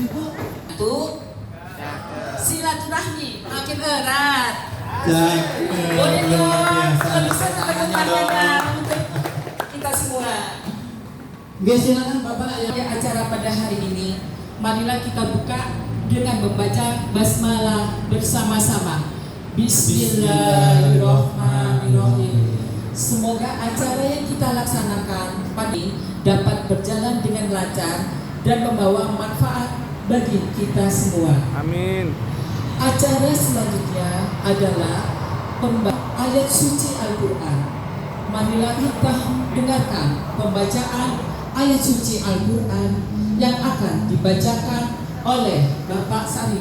Itu silaturahmi makin erat. Boleh dong, kalau bisa tepuk tangannya untuk kita semua. Oke, silakan Bapak Ya, acara pada hari ini, marilah kita buka dengan membaca basmalah bersama-sama. Bismillahirrahmanirrahim. Semoga acara yang kita laksanakan pagi dapat berjalan dengan lancar dan membawa manfaat bagi kita semua. Amin. Acara selanjutnya adalah ayat suci Al-Quran. Marilah kita dengarkan pembacaan ayat suci Al-Quran yang akan dibacakan oleh Bapak Sari.